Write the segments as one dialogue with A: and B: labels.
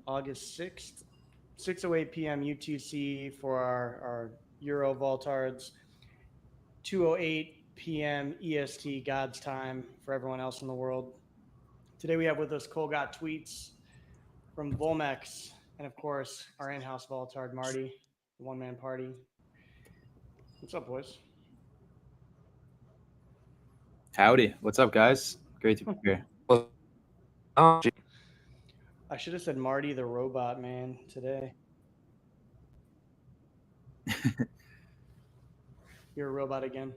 A: August 6th, 6:08 p.m. UTC for our Euro Voltards, 2:08 p.m. EST God's time for everyone else in the world. Today we have with us Cole Got Tweets from Volmex, and of course our in-house Voltard Marty, the one-man party. What's up, boys?
B: Howdy. What's up, guys? Great to be here.
A: I should have said Marty the robot man today. You're a robot again.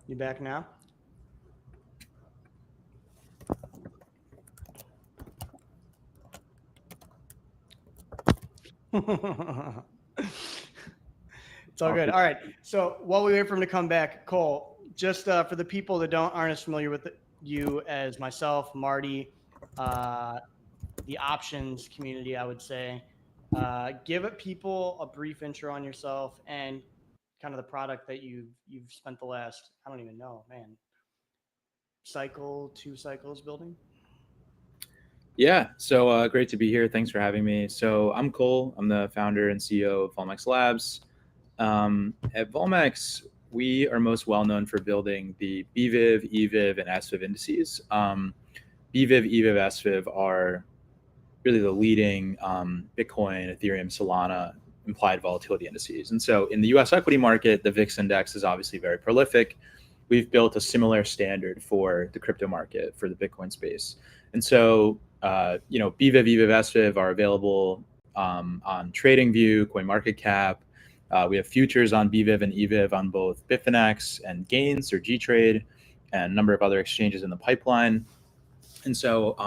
A: You back now? It's all good. All right. So while we wait for him to come back, Cole, just for the people that aren't as familiar with you as myself, Marty, the options community, I would say, give people a brief intro on yourself and kind of the product that you've spent the last, I don't even know, man, two cycles building.
B: Yeah, so great to be here. Thanks for having me. So I'm Cole. I'm the founder and CEO of Volmex Labs. At Volmex, we are most well known for building the BVIV, EVIV, and SVIV indices. BVIV, EVIV, SVIV are really the leading Bitcoin, Ethereum, Solana implied volatility indices. And so in the US equity market, the VIX index is obviously very prolific. We've built a similar standard for the crypto market, for the Bitcoin space. And so, BVIV, EVIV, SVIV are available on TradingView, CoinMarketCap. We have futures on BVIV and EVIV on both Bitfinex and Gains or Gtrade, and a number of other exchanges in the pipeline. And so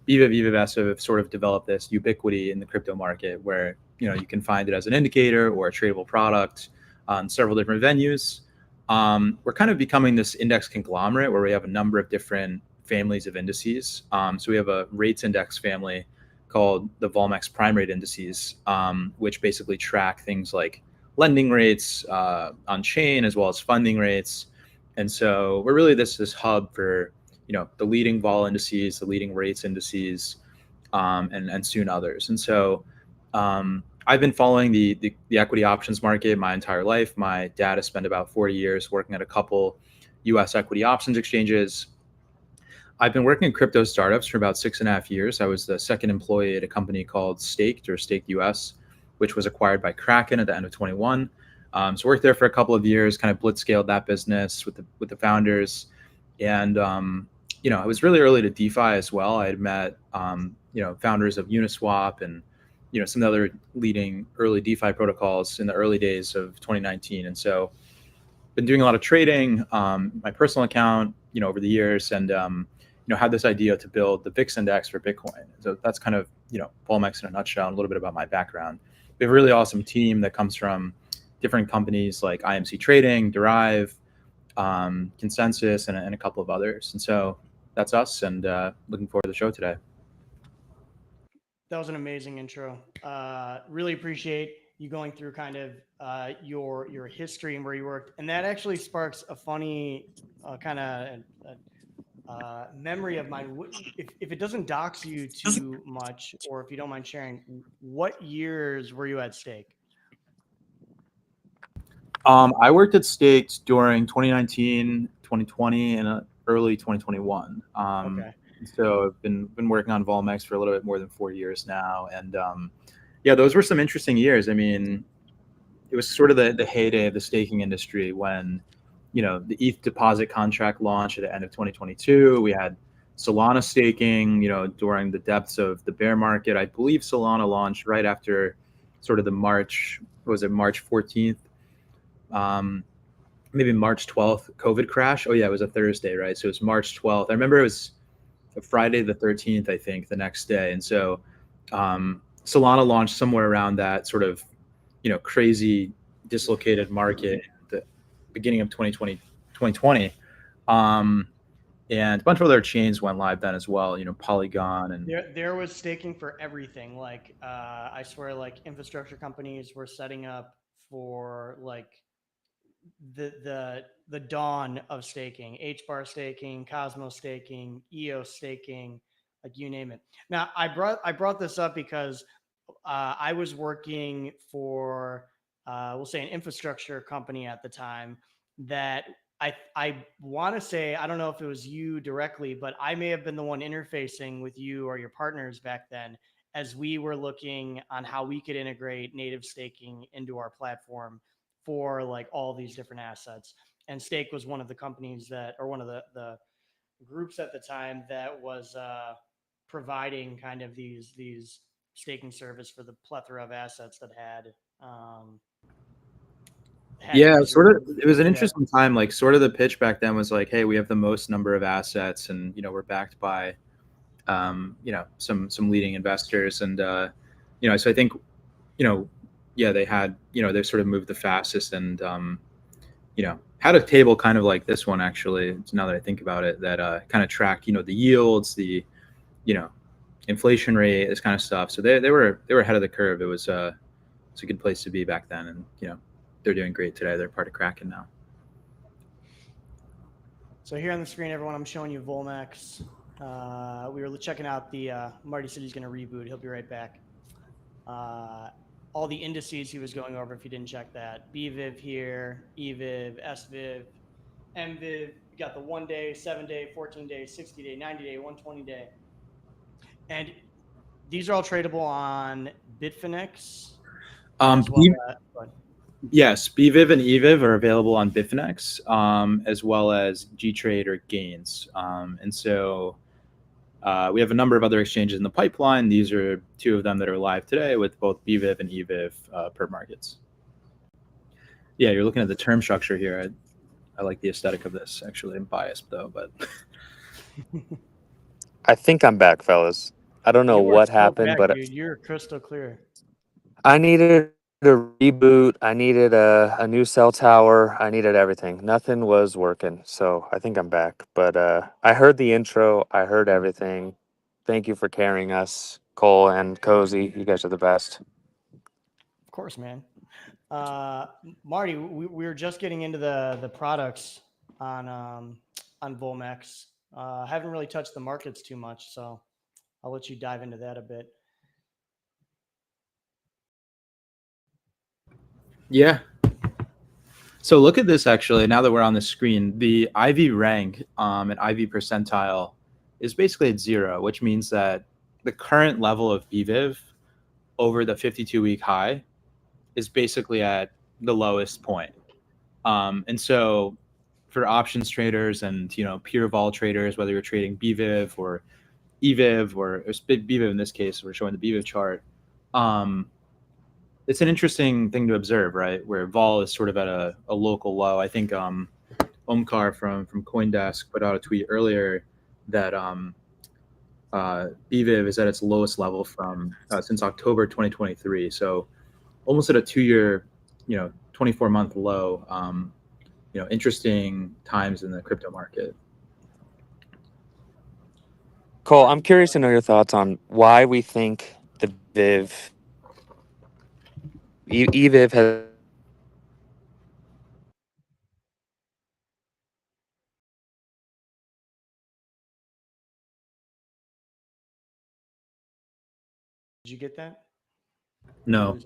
B: BVIV, EVIV, SVIV have sort of developed this ubiquity in the crypto market where you can find it as an indicator or a tradable product on several different venues. We're kind of becoming this index conglomerate where we have a number of different families of indices. So we have a rates index family called the Volmex Prime Rate Indices, which basically track things like lending rates on chain as well as funding rates. And so we're really this hub for the leading vol indices, the leading rates indices, and soon others. And so I've been following the equity options market my entire life. My dad has spent about 40 years working at a couple US equity options exchanges. I've been working in crypto startups for about 6.5 years. I was the second employee at a company called Staked or Staked US, which was acquired by Kraken at the end of 21. So worked there for a couple of years, kind of blitzscaled that business with the founders. And it was really early to DeFi as well. I had met founders of Uniswap and some of the other leading early DeFi protocols in the early days of 2019. And so been doing a lot of trading, my personal account, over the years, and had this idea to build the VIX index for Bitcoin. So that's kind of, Volmex in a nutshell, and a little bit about my background. We have a really awesome team that comes from different companies like IMC Trading, Derive, Consensus, and a couple of others. And so that's us, and looking forward to the show today.
A: That was an amazing intro. Really appreciate you going through kind of your history and where you worked, and that actually sparks a funny kind of memory of mine. If it doesn't dox you too much, or if you don't mind sharing, what years were you at Stake?
B: I worked at Staked during 2019, 2020, and early 2021.
A: Okay.
B: So I've been working on Volmex for a little bit more than 4 years now, and those were some interesting years. I mean, it was sort of the heyday of the staking industry when the ETH deposit contract launched at the end of 2022. We had Solana staking, during the depths of the bear market. I believe Solana launched right after sort of the March 14th, maybe March 12th COVID crash. Oh yeah, it was a Thursday, right? So it was March 12th. I remember it was a Friday the 13th, I think, the next day. And so Solana launched somewhere around that sort of, crazy dislocated market at the beginning of 2020. and a bunch of other chains went live then as well. Polygon and
A: There was staking for everything. Like I swear, like infrastructure companies were setting up for like the dawn of staking, HBAR staking, Cosmos staking, EOS staking, like you name it. Now I brought this up because I was working for we'll say an infrastructure company at the time that I want to say, I don't know if it was you directly, but I may have been the one interfacing with you or your partners back then as we were looking on how we could integrate native staking into our platform for like all these different assets. And Stake was one of the companies that, or one of the groups at the time that was providing kind of these staking service for the plethora of assets that um, had
B: yeah,
A: users.
B: sort of. It was an
A: Yeah.
B: interesting time. Like, sort of the pitch back then was like, hey, we have the most number of assets, and we're backed by some leading investors, and so I think yeah, they had they sort of moved the fastest, and had a table kind of like this one actually. Now that I think about it, that kind of tracked the yields, the you know inflation rate, this kind of stuff. So they were ahead of the curve. It's a good place to be back then, and they're doing great today. They're part of Kraken now.
A: So here on the screen, everyone, I'm showing you Volmex. We were checking out the Marty said he's going to reboot. He'll be right back. All the indices he was going over, if you didn't check that. BVIV here, EVIV, SVIV, MVIV. You got the 1 day, 7 day, 14 day, 60 day, 90 day, 120 day. And these are all tradable on Bitfinex as well as,
B: Yes, BVIV and EVIV are available on Bitfinex, as well as GTrade or Gains. And so we have a number of other exchanges in the pipeline. These are two of them that are live today with both BVIV and EVIV perp markets. Yeah, you're looking at the term structure here. I like the aesthetic of this. Actually, I'm biased though, but
C: I think I'm back, fellas. I don't know
A: you are
C: what
A: so
C: happened,
A: back,
C: but
A: dude. You're crystal clear.
C: I needed a reboot. I needed a new cell tower. I needed everything. Nothing was working. So I think I'm back. But I heard the intro. I heard everything. Thank you for carrying us, Cole and Cozy. You guys are the best.
A: Of course, man. Marty, we were just getting into the products on Volmex. Haven't really touched the markets too much, so I'll let you dive into that a bit.
B: yeah. So look at this actually. Now that we're on the screen, the IV rank and IV percentile is basically at 0, which means that the current level of BVIV over the 52-week high is basically at the lowest point. And so for options traders and pure vol traders, whether you're trading BVIV or EVIV or BVIV in this case, we're showing the BVIV chart. It's an interesting thing to observe, right? Where vol is sort of at a local low. I think Omkar from CoinDesk put out a tweet earlier that BVIV is at its lowest level from since October 2023. So almost at a 2-year, 24-month low. Interesting times in the crypto market.
C: Cole, I'm curious to know your thoughts on why we think the EVIV has.
A: Did you get that?
B: No.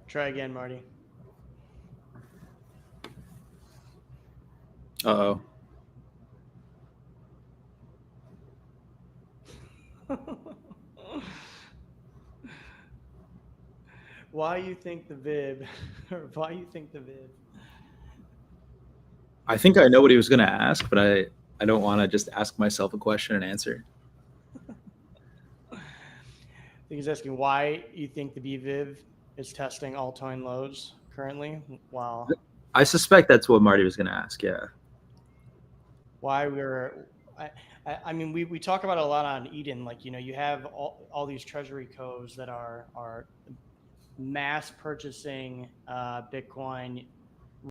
A: Try again, Marty.
B: Uh-oh.
A: Why you think the VIB, or why you think the VIB?
B: I think I know what he was going to ask, but I don't want to just ask myself a question and answer.
A: I think he's asking why you think the BVIV is testing all-time lows currently, while
B: I suspect that's what Marty was going to ask. Yeah.
A: why we're I mean we talk about it a lot on Eden, like you have all these treasury codes that are mass purchasing Bitcoin.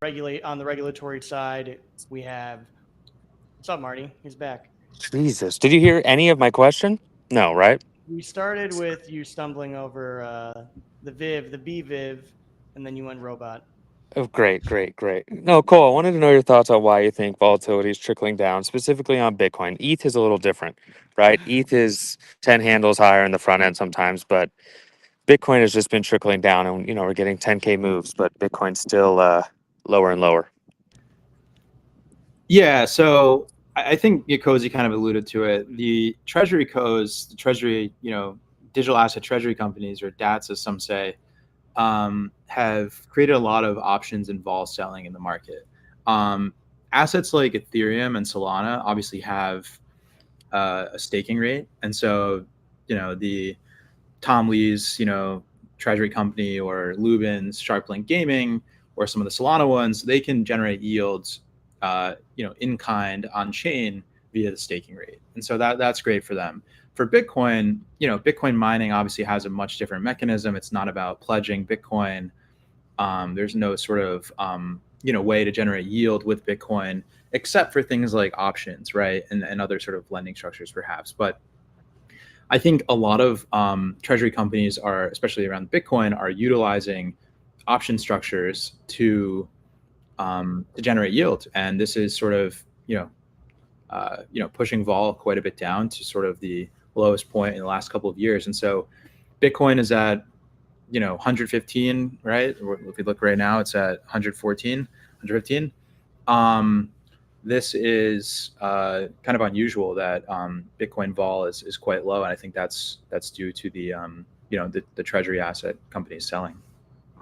A: Regulate on the regulatory side, we have. What's up, Marty? He's back.
C: Jesus, did you hear any of my question? No, right?
A: We started with you stumbling over the BVIV, and then you went robot.
C: Oh, great, great, great. No, Cole, I wanted to know your thoughts on why you think volatility is trickling down, specifically on Bitcoin. ETH is a little different, right? ETH is 10 handles higher in the front end sometimes, but Bitcoin has just been trickling down, and we're getting 10K moves, but Bitcoin's still lower and lower.
B: Yeah, so I think Cozy kind of alluded to it. The treasury co's, the treasury, digital asset treasury companies, or DATs as some say, have created a lot of options and vol selling in the market. Assets like Ethereum and Solana obviously have a staking rate, and so the Tom Lee's treasury company, or Lubin's Sharplink Gaming, or some of the Solana ones, they can generate yields in kind on chain via the staking rate, and so that's great for them. For Bitcoin, Bitcoin mining obviously has a much different mechanism. It's not about pledging Bitcoin. There's no sort of way to generate yield with Bitcoin, except for things like options, right, and other sort of lending structures, perhaps. But I think a lot of treasury companies are, especially around Bitcoin, are utilizing option structures to generate yield, and this is sort of pushing vol quite a bit down to sort of the lowest point in the last couple of years. And so Bitcoin is at 115, right? If you look right now, it's at 115. This is kind of unusual that Bitcoin vol is quite low, and I think that's due to the the treasury asset companies selling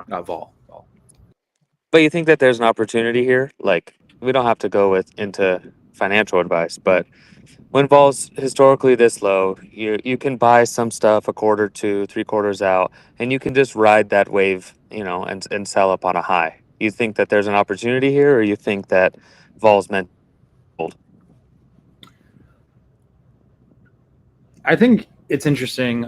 B: vol.
C: But you think that there's an opportunity here? Like, we don't have to go into financial advice, but when vol's historically this low, you can buy some stuff a quarter to 3 quarters out, and you can just ride that wave, and sell up on a high. You think that there's an opportunity here, or you think that vol's meant to hold?
B: I think it's interesting.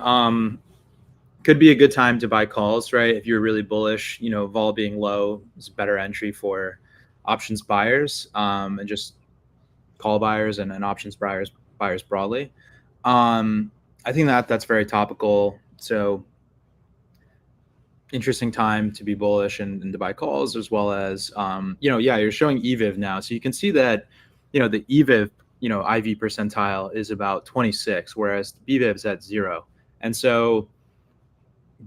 B: Could be a good time to buy calls, right? If you're really bullish, vol being low is a better entry for options buyers, and just call buyers and options buyers broadly. I think that's very topical. So interesting time to be bullish and to buy calls, as well as you're showing EVIV now, so you can see that the EVIV IV percentile is about 26, whereas BVIV is at 0, and so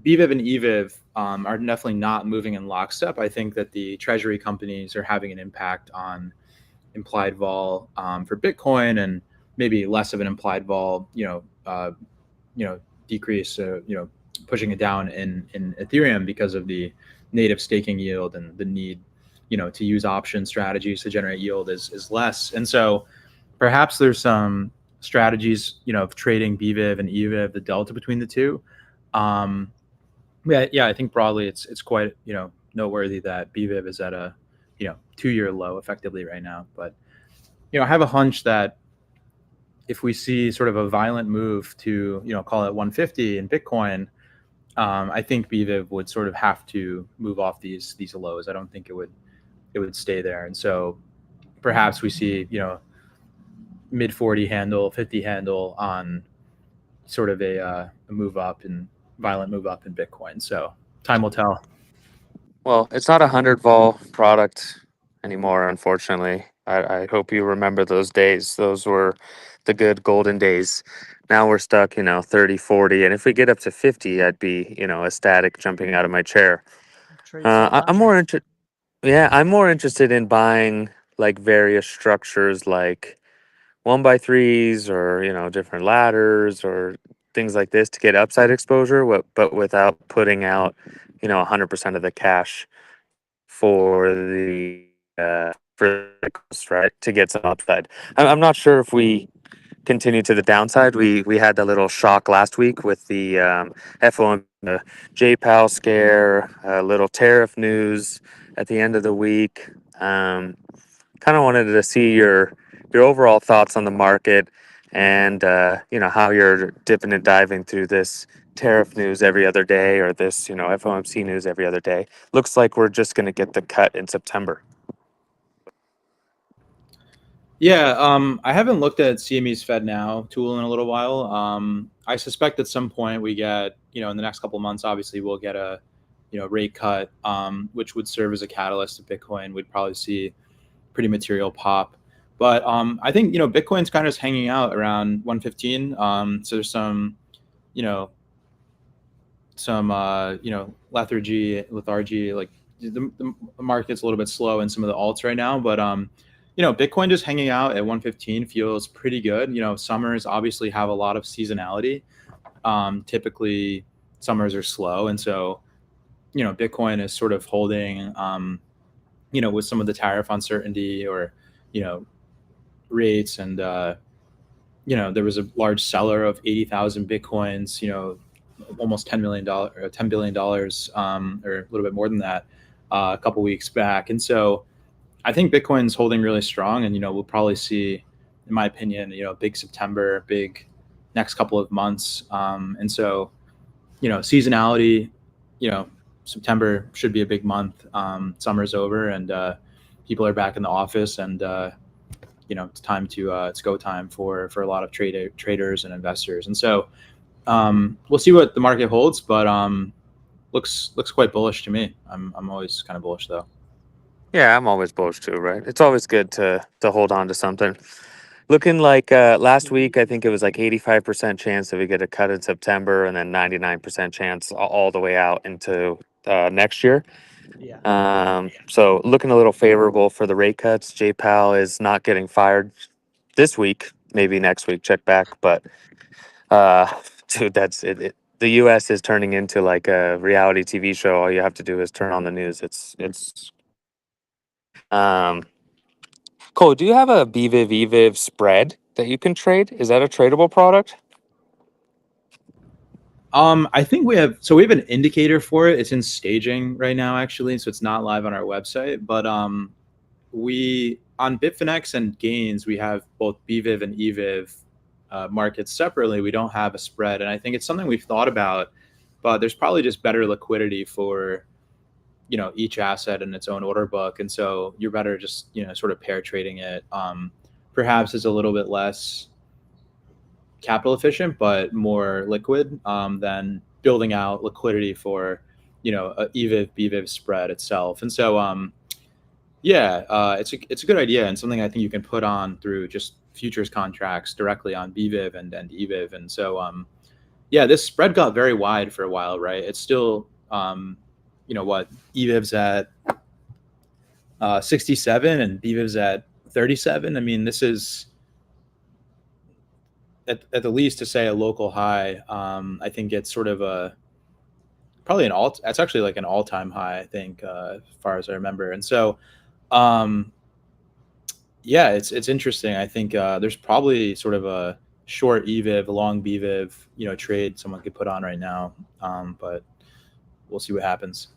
B: BVIV and EVIV are definitely not moving in lockstep. I think that the treasury companies are having an impact on implied vol for Bitcoin, and maybe less of an implied vol, decrease, pushing it down in Ethereum because of the native staking yield, and the need, to use option strategies to generate yield is less. And so perhaps there's some strategies, of trading BVIV and EVIV, the delta between the two. I think broadly it's quite, noteworthy that BVIV is at a 2-year low effectively right now. But I have a hunch that if we see sort of a violent move to call it 150 in Bitcoin, I think BVIV would sort of have to move off these lows. I don't think it would stay there, and so perhaps we see mid 40 handle, 50 handle on sort of a move up, and violent move up in Bitcoin. So time will tell.
C: Well, it's not a 100 vol product anymore, unfortunately. I hope you remember those days. Those were the good golden days. Now we're stuck, 30, 40. And if we get up to 50, I'd be, ecstatic, jumping out of my chair. I'm more interested. Yeah, I'm more interested in buying like various structures, like 1x3s, or different ladders, or things like this, to get upside exposure, but without putting out 100% of the cash for the right, to get some upside. I'm not sure if we continue to the downside. We had that little shock last week with the FOMC, the J-Powell scare, little tariff news at the end of the week. Kind of wanted to see your overall thoughts on the market. and how you're dipping and diving through this tariff news every other day, or this FOMC news every other day. Looks like we're just going to get the cut in September.
B: Yeah, I haven't looked at CME's Fed Now tool in a little while. I suspect at some point we get, in the next couple of months, obviously we'll get a, rate cut, which would serve as a catalyst to Bitcoin. We'd probably see pretty material pop. But I think, Bitcoin's kind of just hanging out around 115. So there's some, lethargy, like the market's a little bit slow in some of the alts right now, but Bitcoin just hanging out at 115 feels pretty good. Summers obviously have a lot of seasonality. Typically summers are slow, and so Bitcoin is sort of holding with some of the tariff uncertainty, or rates, and there was a large seller of 80,000 Bitcoins, almost $10 million or $10 billion, or a little bit more than that, a couple weeks back. And so I think Bitcoin's holding really strong, and we'll probably see, in my opinion, big September, big next couple of months. And so seasonality, September should be a big month. Summer's over, and people are back in the office, and it's time to it's go time for a lot of traders and investors. And so we'll see what the market holds, but looks quite bullish to me. I'm always kind of bullish though.
C: Yeah, I'm always bullish too, right? It's always good to hold on to something. Looking like last week, I think it was like 85% chance that we get a cut in September, and then 99% chance all the way out into next year.
A: Yeah.
C: So looking a little favorable for the rate cuts. Jay Powell is not getting fired this week, maybe next week, check back. But dude, that's it. The U.S. is turning into like a reality TV show. All you have to do is turn on the news. It's Cole, do you have a BVIV EVIV spread that you can trade? Is that a tradable product?
B: I think we have an indicator for it. It's in staging right now, actually, so it's not live on our website. But we on Bitfinex and Gains, we have both BVIV and EVIV markets separately. We don't have a spread, and I think it's something we've thought about, but there's probably just better liquidity for each asset in its own order book, and so you're better just sort of pair trading it. Perhaps it's a little bit less capital efficient, but more liquid than building out liquidity for a EVIV BVIV spread itself. And so it's a good idea, and something I think you can put on through just futures contracts directly on BVIV and EVIV. And so this spread got very wide for a while, right? It's still EVIV's at 67 and BVIV's at 37. I mean, this is at the least to say a local high. I think it's sort of it's actually like an all-time high, I think, as far as I remember. And so it's interesting. I think there's probably sort of a short EVIV, long BVIV, trade someone could put on right now. But we'll see what happens.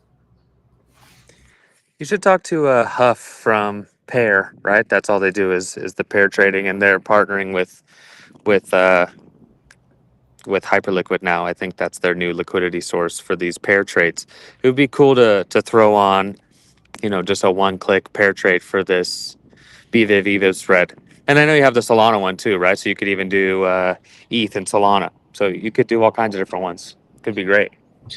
C: You should talk to Huff from Pair, right? That's all they do is the pair trading, and they're partnering with Hyperliquid now. I think that's their new liquidity source for these pair trades. It would be cool to throw on, just a one-click pair trade for this BVIV EVIV spread. And I know you have the Solana one too, right? So you could even do ETH and Solana. So you could do all kinds of different ones. Could be great.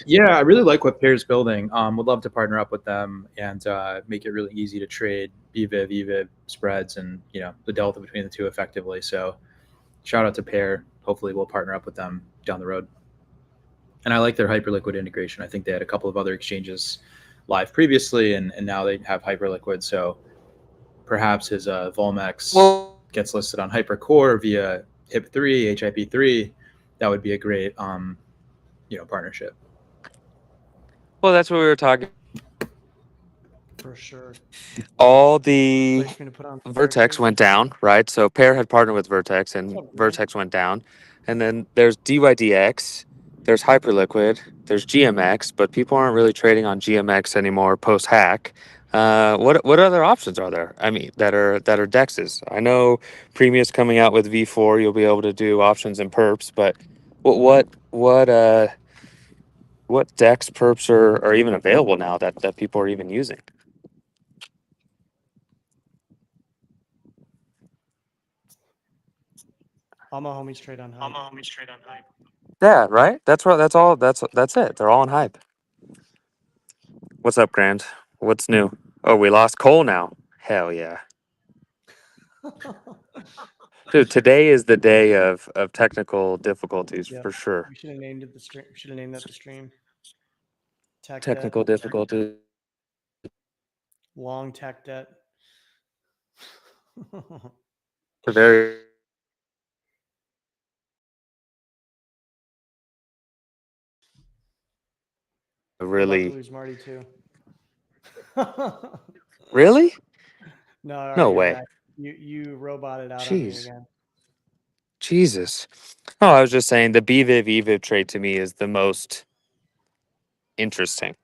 B: Yeah, I really like what Pair's building. Would love to partner up with them and make it really easy to trade BVIV, EVIV spreads, and the delta between the two effectively. So shout out to Pair. Hopefully we'll partner up with them down the road. And I like their Hyperliquid integration. I think they had a couple of other exchanges live previously, and now they have Hyperliquid. So perhaps his Volmex gets listed on Hypercore via HIP3, HIP3. That would be a great partnership.
C: Well, that's what we were talking.
A: For sure.
C: All the
A: Place me to put on
C: Vertex went down, right? So Pair had partnered with Vertex, and Vertex went down. And then there's DYDX, there's Hyperliquid, there's GMX, but people aren't really trading on GMX anymore post-hack. What other options are there? I mean, that are dexes. I know Premia's coming out with V4. You'll be able to do options and perps, but what dex perps are even available now that people are even using?
A: All my homies trade on hype.
C: Yeah, right. That's right. That's all. That's it. They're all on hype. What's up, Grand? What's new? Oh, we lost Cole now. Hell yeah. Dude, today is the day of technical difficulties
A: Yep.
C: for sure.
A: We should have named it the stream. Should have named that the stream. Tech
C: Technical
A: debt.
C: difficulties.
A: Long tech debt.
C: Very
A: We're about to
C: really,
A: lose Marty too.
C: really?
A: No, all
C: No
A: right, you're
C: way.
A: back. You roboted out on me
C: Jeez.
A: again.
C: Jesus. Oh, I was just saying the BVIV EVIV trade to me is the most interesting.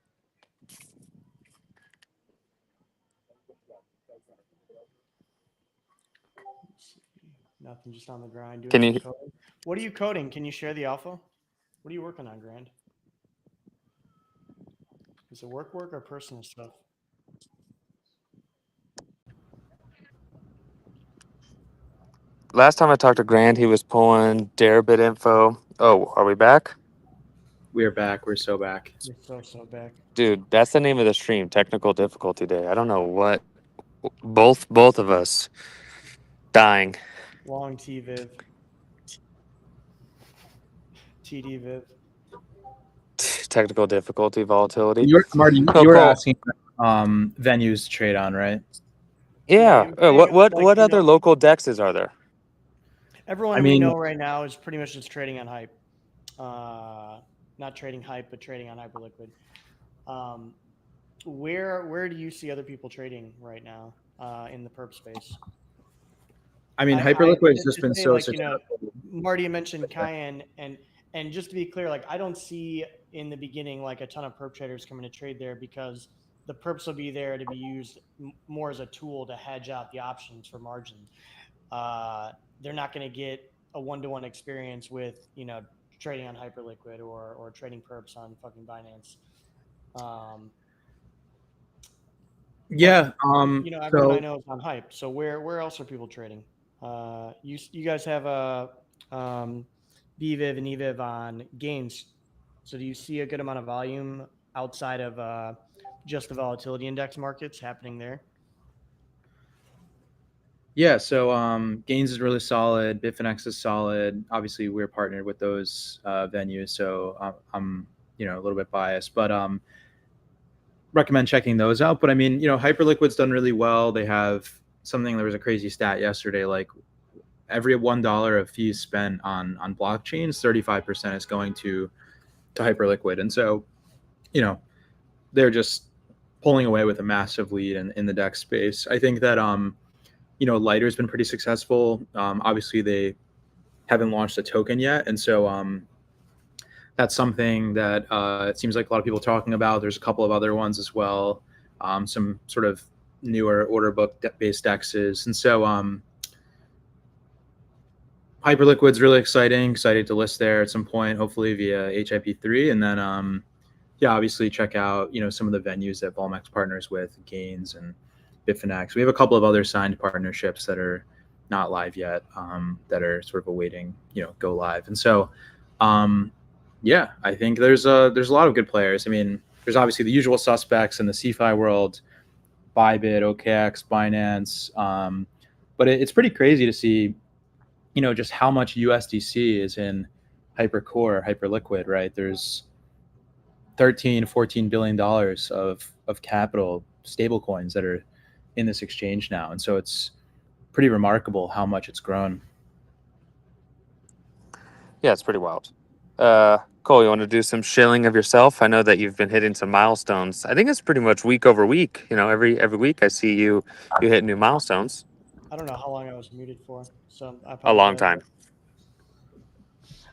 A: Nothing, just on the grind. Doing
C: Can
A: some
C: you
A: coding. What are you coding? Can you share the alpha? What are you working on, Grand? Is it work or personal stuff?
C: last time I talked to Grand, he was pulling Darebit info. Oh, are we back?
B: We're back. We're so back.
A: You're so back.
C: Dude, that's the name of the stream, Technical Difficulty Day. I don't know what both of us dying.
A: Long T Viv. TD Viv.
C: Technical difficulty, volatility.
B: Marty,
C: Oh,
B: you were
C: Cole.
B: asking venues to trade on, right?
C: Yeah.
A: I'm saying,
C: What
A: like,
C: what
A: you
C: other
A: know,
C: local dexes are there?
A: everyone
B: I
A: we
B: mean-
A: know right now is pretty much just trading on hype. Not trading hype, but trading on Hyperliquid. Where do you see other people trading right now in the perp space?
B: I mean, Hyperliquid has
A: to
B: just been
A: say,
B: so
A: like, you know,
B: successful.
A: Marty mentioned Cayenne, and just to be clear, like, I don't see in the beginning like a ton of perp traders coming to trade there, because the perps will be there to be used more as a tool to hedge out the options for margin. They're not going to get a one-to-one experience with, you know, trading on Hyperliquid or trading perps on fucking Binance.
B: Yeah.
A: You know, everyone I
B: So
A: know is on hype. So where else are people trading? You guys have a BVIV and EVIV on gains. So do you see a good amount of volume outside of just the volatility index markets happening there?
B: yeah, so Gains is really solid. Bitfinex is solid. Obviously, we're partnered with those venues, so I'm a little bit biased, but recommend checking those out. But I mean, Hyperliquid's done really well. They have something. There was a crazy stat yesterday, like every $1 of fees spent on blockchains, 35% is going to Hyperliquid, and so they're just pulling away with a massive lead in the DEX space. I think that Lighter's been pretty successful. Obviously, they haven't launched a token yet, and so that's something that it seems like a lot of people are talking about. There's a couple of other ones as well, some sort of newer order book based DEXs, and so Hyperliquid's really excited to list there at some point, hopefully via HIP3, and then obviously check out some of the venues that Volmex partners with, Gains and Bitfinex. We have a couple of other signed partnerships that are not live yet, that are sort of awaiting go live. And so I think there's a lot of good players. I mean, there's obviously the usual suspects in the CeFi world, Bybit, OKX, Binance, but it's pretty crazy to see just how much USDC is in Hypercore, Hyperliquid, right? There's 14 billion dollars of capital, stable coins that are in this exchange now, and so it's pretty remarkable how much it's grown.
C: Yeah, it's pretty wild. Cole, you want to do some shilling of yourself? I know that you've been hitting some milestones. I think it's pretty much week over week. Every week I see you hit new milestones.
A: I don't know how long I was muted for, so I
C: A long
A: apologize.
C: time.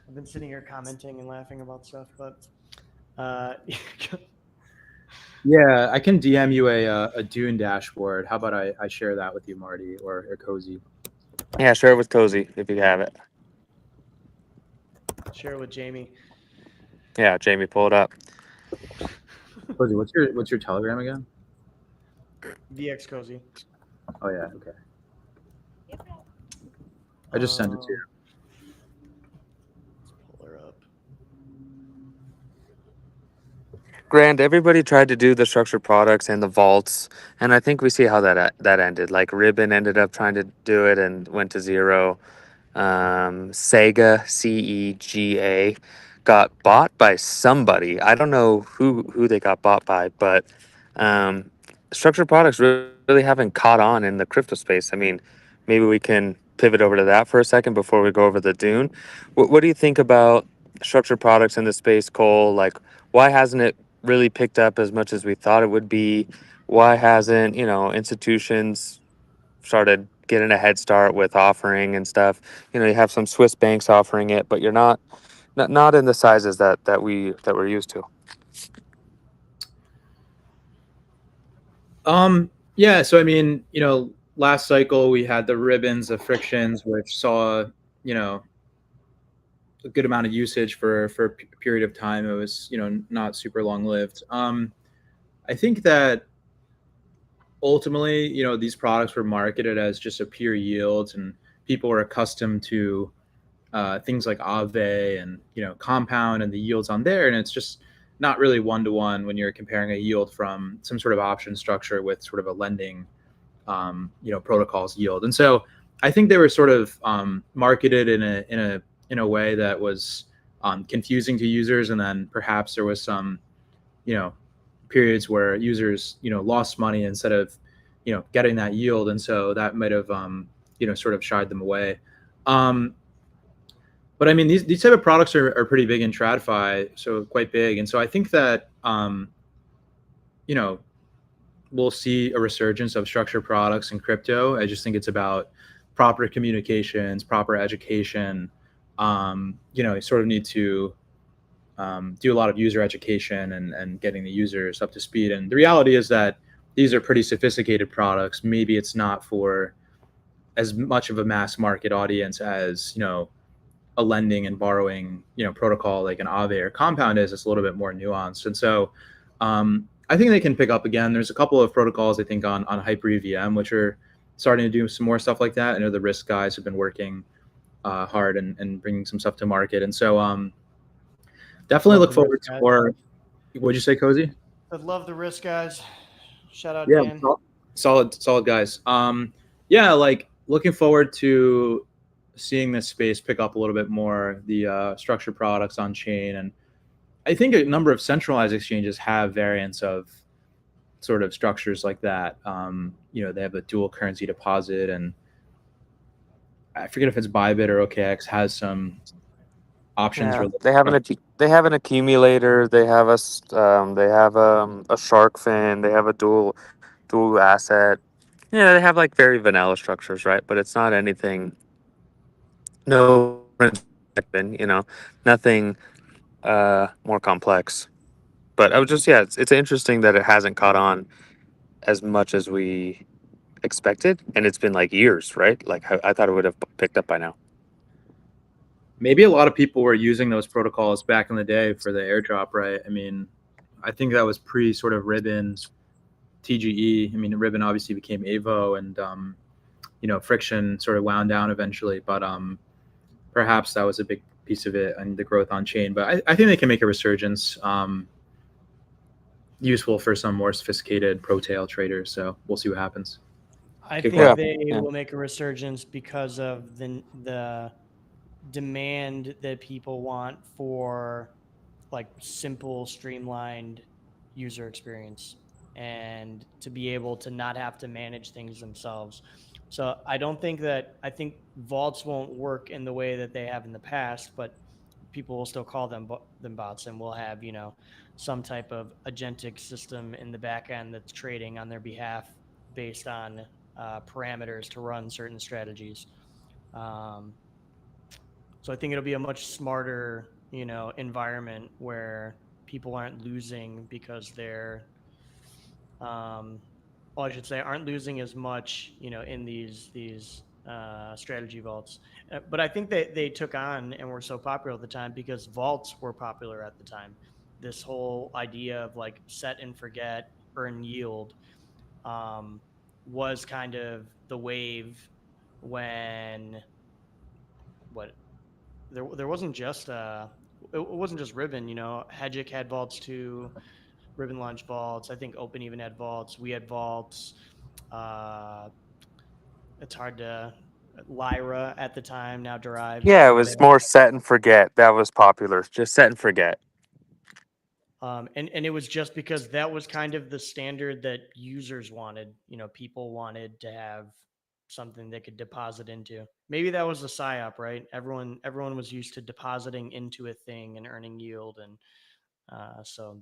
A: I've been sitting here commenting and laughing about stuff, but
B: Yeah, I can DM you a Dune dashboard. How about I share that with you, Marty, or Cozy?
C: Yeah, share it with Cozy if you have it.
A: Share it with Jamie.
C: Yeah, Jamie, pull it up.
B: Cozy, what's your Telegram again?
A: VX Cozy.
B: Oh yeah, okay. I just sent it to you.
A: Let's pull her up.
C: Grant, everybody tried to do the structured products and the vaults, and I think we see how that ended. Like Ribbon ended up trying to do it and went to zero. Sega, CEGA, got bought by somebody. I don't know who they got bought by, but um, structured products really haven't caught on in the crypto space. I mean, maybe we can pivot over to that for a second before we go over the Dune. What do you think about structured products in the space, Cole? Like, why hasn't it really picked up as much as we thought it would be? Why hasn't, institutions started getting a head start with offering and stuff? You have some Swiss banks offering it, but you're not in the sizes that we're used to.
B: Yeah, so I mean, last cycle we had the ribbons, the frictions, which saw, you know, a good amount of usage for a period of time. It was, not super long lived. I think that ultimately, these products were marketed as just a pure yield, and people were accustomed to things like Aave and Compound and the yields on there, and it's just not really one to one when you're comparing a yield from some sort of option structure with sort of a lending, protocols yield. And so I think they were sort of marketed in a way that was confusing to users, and then perhaps there was some you know periods where users lost money instead of getting that yield, and so that might have sort of shied them away. um, but I mean, these type of products are pretty big in TradFi, so quite big, and so I think that you know we'll see a resurgence of structured products in crypto. I just think it's about proper communications, proper education. You sort of need to do a lot of user education and getting the users up to speed. And the reality is that these are pretty sophisticated products. Maybe it's not for as much of a mass market audience as a lending and borrowing protocol like an Aave or Compound is. It's a little bit more nuanced, and so I think they can pick up again. There's a couple of protocols I think on Hyper EVM which are starting to do some more stuff like that. I know the Risk guys have been working hard and bringing some stuff to market, and so definitely
A: Love
B: look
A: the
B: forward
A: risk
B: to
A: guys.
B: more. What'd you say, Cozy?
A: I love the risk guys. Shout out
B: Yeah,
A: Dan.
B: solid guys. Yeah, like looking forward to seeing this space pick up a little bit more, the structured products on chain. And I think a number of centralized exchanges have variants of sort of structures like that. They have a dual currency deposit, and I forget if it's Bybit or OKX has some options
C: Yeah,
B: related.
C: they have an accumulator. They have a shark fin. They have a dual asset. Yeah, they have like very vanilla structures, right? But it's not anything. No, nothing more complex. But I was just, yeah, it's interesting that it hasn't caught on as much as we expected, and it's been like years, right? Like I thought it would have picked up by now.
B: Maybe a lot of people were using those protocols back in the day for the airdrop, right? I mean, I think that was pre sort of Ribbon, TGE. I mean, Ribbon obviously became Avo, and Friction sort of wound down eventually, but perhaps that was a big piece of it and the growth on chain. But I think they can make a resurgence, useful for some more sophisticated pro tail traders. So we'll see what happens.
A: I
B: Good
A: think
C: Yeah,
B: question.
A: they
C: yeah,
A: will make a resurgence because of the demand that people want for like simple, streamlined user experience and to be able to not have to manage things themselves. So I think vaults won't work in the way that they have in the past, but people will still call them bots, and we'll have some type of agentic system in the back end that's trading on their behalf based on parameters to run certain strategies. Um, so I think it'll be a much smarter, environment where people aren't losing because they're well, I should say, aren't losing as much, in these strategy vaults. But I think they took on and were so popular at the time because vaults were popular at the time. This whole idea of like set and forget, earn yield, um, was kind of the wave when what there wasn't just it wasn't just Ribbon. Hedgic had vaults too. Ribbon launched vaults. I think Open even had vaults. We had vaults. Uh, it's hard to Lyra at the time, now Derived.
C: Yeah, it
A: Had
C: was
A: vaults.
C: more set and forget. That was popular. Just set and forget.
A: And it was just because that was kind of the standard that users wanted. People wanted to have something they could deposit into. Maybe that was the psyop, right? Everyone was used to depositing into a thing and earning yield, and so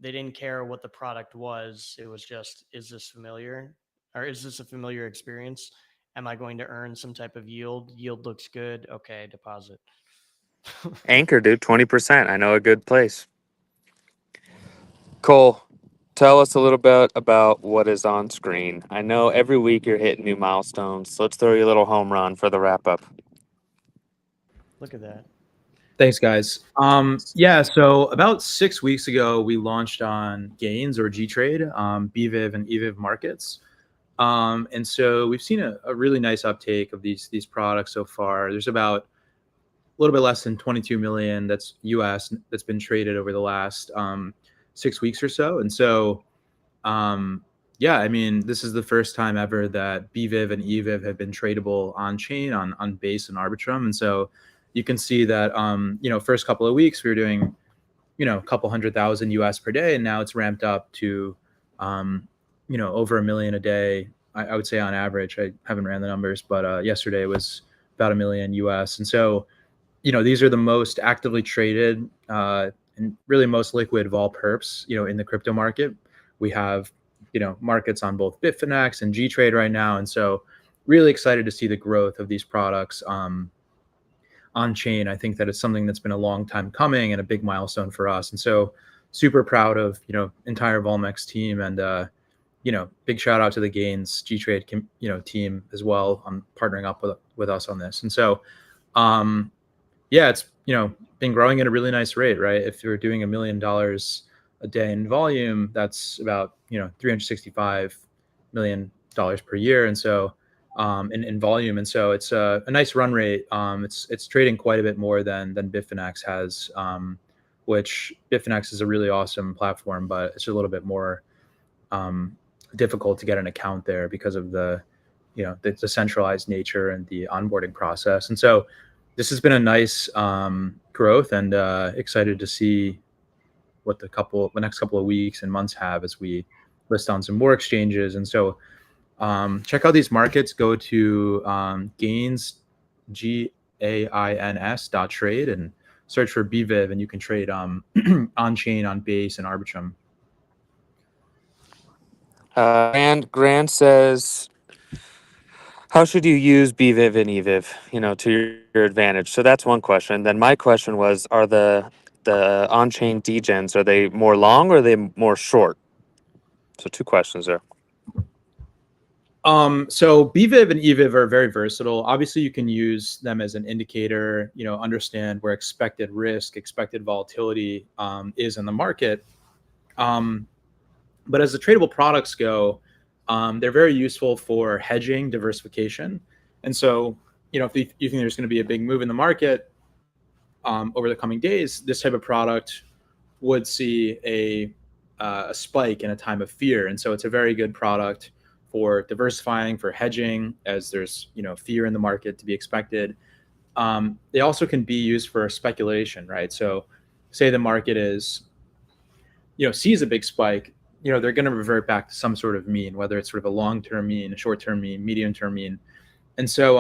A: they didn't care what the product was. It was just, is this familiar, or is this a familiar experience? Am I going to earn some type of yield? Yield looks good. Okay, deposit.
C: Anchor, dude, 20%. I know a good place. Cole, tell us a little bit about what is on screen. I know every week you're hitting new milestones. Let's throw you a little home run for the wrap up.
A: Look at that.
B: Thanks, guys. Yeah, so about 6 weeks ago, we launched on Gains or G Trade, BVIV and EVIV markets. And so we've seen a really nice uptake of these products so far. There's about a little bit less than 22 million that's US that's been traded over the last 6 weeks or so. And so, yeah, I mean, this is the first time ever that BVIV and EVIV have been tradable on chain on Base and Arbitrum. And so you can see that, first couple of weeks we were doing, a couple 100,000 US per day, and now it's ramped up to, over 1 million a day. I would say on average. I haven't ran the numbers, but yesterday was about 1 million US. And so, these are the most actively traded and really most liquid of all perps, in the crypto market. We have, markets on both Bitfinex and G Trade right now. And so really excited to see the growth of these products on chain. I think that it's something that's been a long time coming and a big milestone for us. And so super proud of, entire Volmex team, and, big shout out to the Gains G Trade, team as well on partnering up with us on this. And so, yeah, it's, been growing at a really nice rate, right? If you're doing $1 million a day in volume, that's about, $365 million per year. And so, in volume. And so it's a nice run rate. It's trading quite a bit more than Bitfinex has, which Bitfinex is a really awesome platform, but it's a little bit more difficult to get an account there because of the centralized nature and the onboarding process. And so this has been a nice growth, and excited to see what the next couple of weeks and months have as we list on some more exchanges. And so check out these markets. Go to Gains, GAINS.trade, and search for BVIV, and you can trade on chain, on Base, and Arbitrum.
C: And Grant says, how should you use BVIV and EVIV, to your advantage? So that's one question. Then my question was, are the on-chain degens, are they more long or are they more short? So 2 questions there.
B: So BVIV and EVIV are very versatile. Obviously, you can use them as an indicator, understand where expected risk, expected volatility is in the market. But as the tradable products go, they're very useful for hedging, diversification. And so, if you think there's going to be a big move in the market over the coming days, this type of product would see a spike in a time of fear. And so it's a very good product for diversifying, for hedging, as there's fear in the market to be expected. They also can be used for speculation, right? So say the market is, sees a big spike, they're going to revert back to some sort of mean, whether it's sort of a long-term mean, a short-term mean, medium-term mean. And so,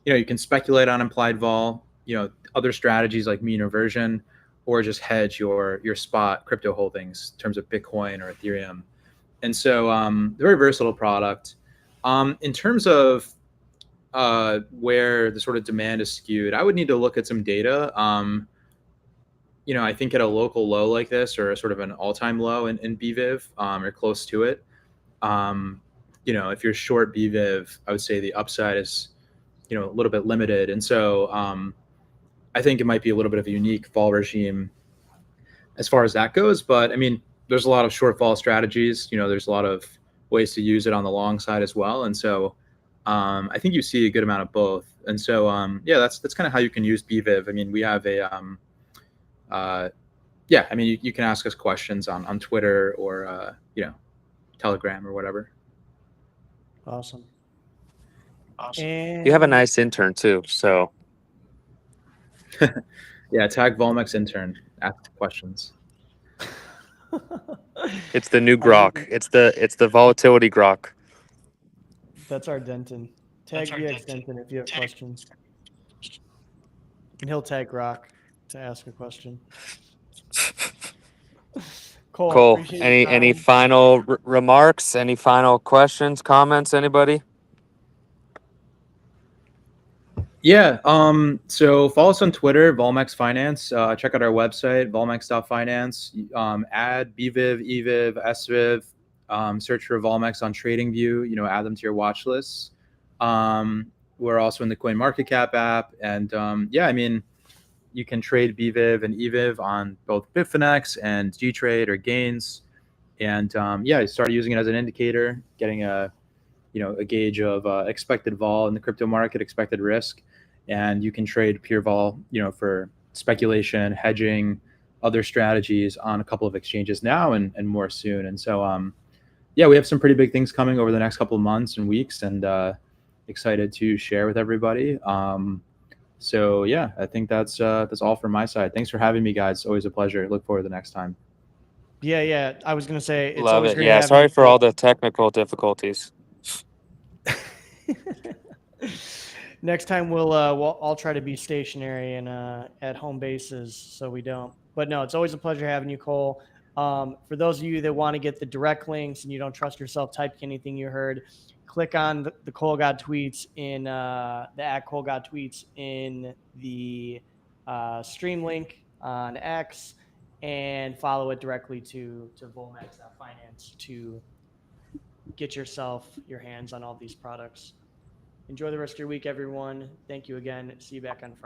B: you can speculate on implied vol, other strategies like mean reversion, or just hedge your spot crypto holdings in terms of Bitcoin or Ethereum. And so, very versatile product. In terms of where the sort of demand is skewed, I would need to look at some data. I think at a local low like this, or a sort of an all-time low in BVIV, or close to it, um, if you're short BVIV, I would say the upside is, a little bit limited. And so I think it might be a little bit of a unique vol regime as far as that goes. But I mean, there's a lot of short vol strategies. There's a lot of ways to use it on the long side as well. And so I think you see a good amount of both. And so yeah, that's kind of how you can use BVIV. I mean, we have a yeah, I mean, you can ask us questions on Twitter or Telegram or whatever.
A: Awesome.
C: You have a
A: And
C: nice intern too, so
B: Yeah, tag Volmex intern, ask questions.
C: it's the new
A: I love
C: grok.
A: it.
C: It's the volatility grok.
A: That's our Denton. Tag VX Denton if you have questions. And he'll tag Rock to ask a question. Cole,
C: Cole,
A: appreciate
C: any
A: your
C: any
A: time.
C: final remarks? Any final questions, comments? Anybody?
B: Yeah. So follow us on Twitter, Volmex Finance. Check out our website, volmex.finance. Add BVIV, EVIV, SVIV. Search for Volmex on TradingView. Add them to your watch lists. We're also in the CoinMarketCap app, and yeah, I mean, you can trade BVIV and EVIV on both Bitfinex and GTrade or Gains, and yeah, start using it as an indicator, getting a gauge of expected vol in the crypto market, expected risk, and you can trade pure vol, for speculation, hedging, other strategies on a couple of exchanges now and more soon. And so, yeah, we have some pretty big things coming over the next couple of months and weeks, and excited to share with everybody. So yeah, I think that's all from my side. Thanks for having me, guys. Always a pleasure. Look forward to the next time.
A: Yeah. I was gonna say it's
C: Love
A: always
C: it.
A: great
C: Yeah,
A: having
C: sorry
A: you,
C: for all
A: Cole.
C: the technical difficulties.
A: Next time I'll try to be stationary and at home bases so we don't. But no, it's always a pleasure having you, Cole. For those of you that want to get the direct links and you don't trust yourself typing anything you heard, click on the Cole God tweets in the @Cole God tweets in the stream link on X, and follow it directly to Volmex.finance to get your hands on all these products. Enjoy the rest of your week, everyone. Thank you again. See you back on Friday.